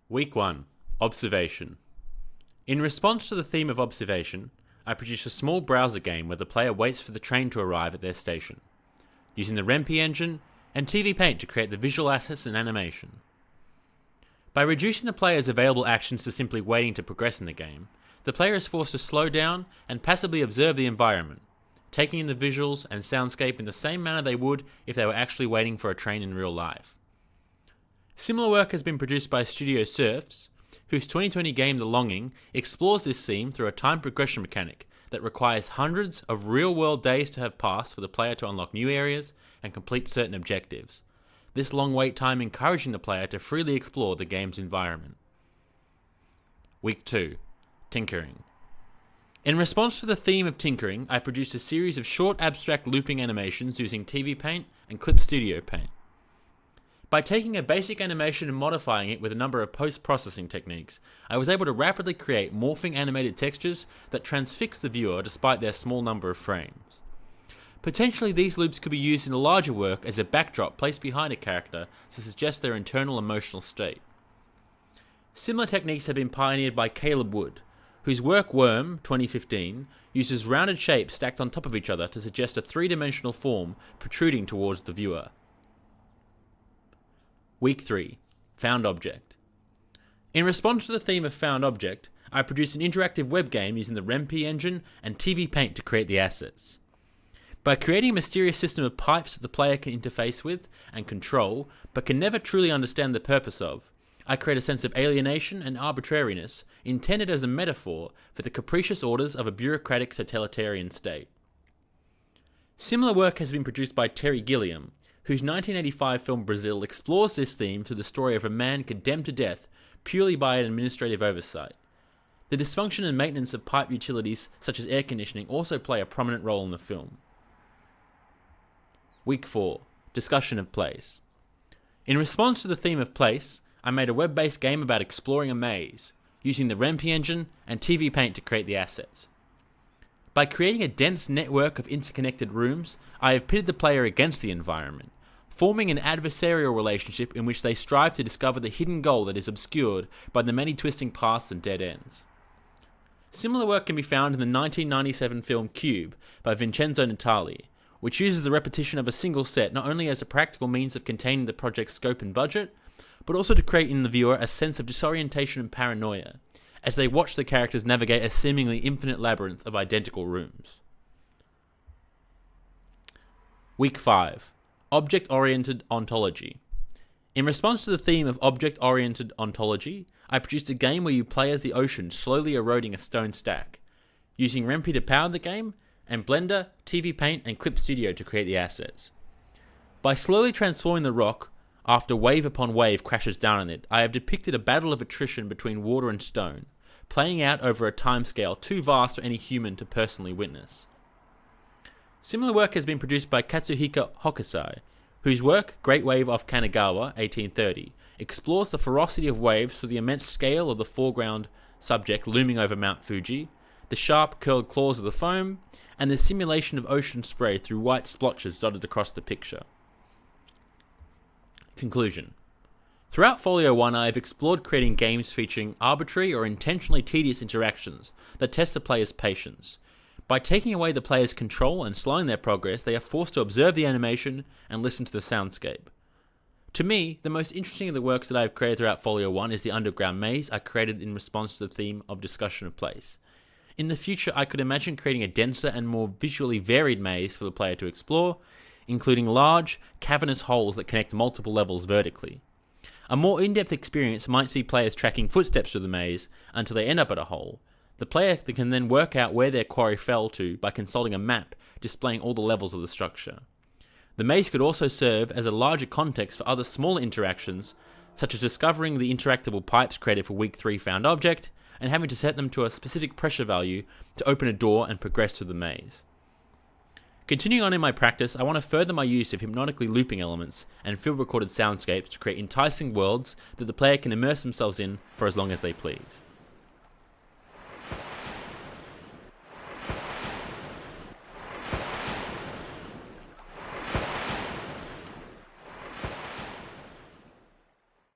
Week 1. Observation. In response to the theme of observation, I produce a small browser game where the player waits for the train to arrive at their station, using the REMP engine and TV Paint to create the visual assets and animation. By reducing the player's available actions to simply waiting to progress in the game, the player is forced to slow down and passively observe the environment, taking in the visuals and soundscape in the same manner they would if they were actually waiting for a train in real life. Similar work has been produced by Studio Surfs, whose 2020 game The Longing explores this theme through a time progression mechanic that requires hundreds of real-world days to have passed for the player to unlock new areas and complete certain objectives, this long wait time encouraging the player to freely explore the game's environment. Week 2. Tinkering. In response to the theme of tinkering, I produced a series of short abstract looping animations using TV Paint and Clip Studio Paint. By taking a basic animation and modifying it with a number of post-processing techniques, I was able to rapidly create morphing animated textures that transfix the viewer despite their small number of frames. Potentially these loops could be used in a larger work as a backdrop placed behind a character to suggest their internal emotional state. Similar techniques have been pioneered by Callum, whose work Worm 2015 uses rounded shapes stacked on top of each other to suggest a three-dimensional form protruding towards the viewer. Week 3. Found Object. In response to the theme of Found Object, I produced an interactive web game using the REMP engine and TV Paint to create the assets. By creating a mysterious system of pipes that the player can interface with and control, but can never truly understand the purpose of, I create a sense of alienation and arbitrariness intended as a metaphor for the capricious orders of a bureaucratic totalitarian state. Similar work has been produced by Terry Gilliam, whose 1985 film Brazil explores this theme through the story of a man condemned to death purely by an administrative oversight. The dysfunction and maintenance of pipe utilities such as air conditioning also play a prominent role in the film. Week 4. Discussion of Place. In response to the theme of place, I made a web-based game about exploring a maze, using the REMP engine and TV Paint to create the assets. By creating a dense network of interconnected rooms, I have pitted the player against the environment, forming an adversarial relationship in which they strive to discover the hidden goal that is obscured by the many twisting paths and dead ends. Similar work can be found in the 1997 film Cube by Vincenzo Natali, which uses the repetition of a single set not only as a practical means of containing the project's scope and budget, but also to create in the viewer a sense of disorientation and paranoia, as they watch the characters navigate a seemingly infinite labyrinth of identical rooms. Week 5. Object-Oriented Ontology. In response to the theme of object-oriented ontology, I produced a game where you play as the ocean slowly eroding a stone stack, using REMP to power the game, and Blender, TV Paint, and Clip Studio to create the assets. By slowly transforming the rock, after wave upon wave crashes down on it, I have depicted a battle of attrition between water and stone, playing out over a timescale too vast for any human to personally witness. Similar work has been produced by Katsuhiko Hokusai, whose work, Great Wave off Kanagawa, 1830, explores the ferocity of waves through the immense scale of the foreground subject looming over Mount Fuji, the sharp, curled claws of the foam, and the simulation of ocean spray through white splotches dotted across the picture. Conclusion. Throughout Folio 1, I have explored creating games featuring arbitrary or intentionally tedious interactions that test the player's patience. By taking away the player's control and slowing their progress, they are forced to observe the animation and listen to the soundscape. To me, the most interesting of the works that I have created throughout Folio 1 is the underground maze I created in response to the theme of discussion of place. In the future, I could imagine creating a denser and more visually varied maze for the player to explore, including large, cavernous holes that connect multiple levels vertically. A more in-depth experience might see players tracking footsteps through the maze until they end up at a hole. The player can then work out where their quarry fell to by consulting a map displaying all the levels of the structure. The maze could also serve as a larger context for other smaller interactions, such as discovering the interactable pipes created for Week 3 Found Object, and having to set them to a specific pressure value to open a door and progress through the maze. Continuing on in my practice, I want to further my use of hypnotically looping elements and field-recorded soundscapes to create enticing worlds that the player can immerse themselves in for as long as they please.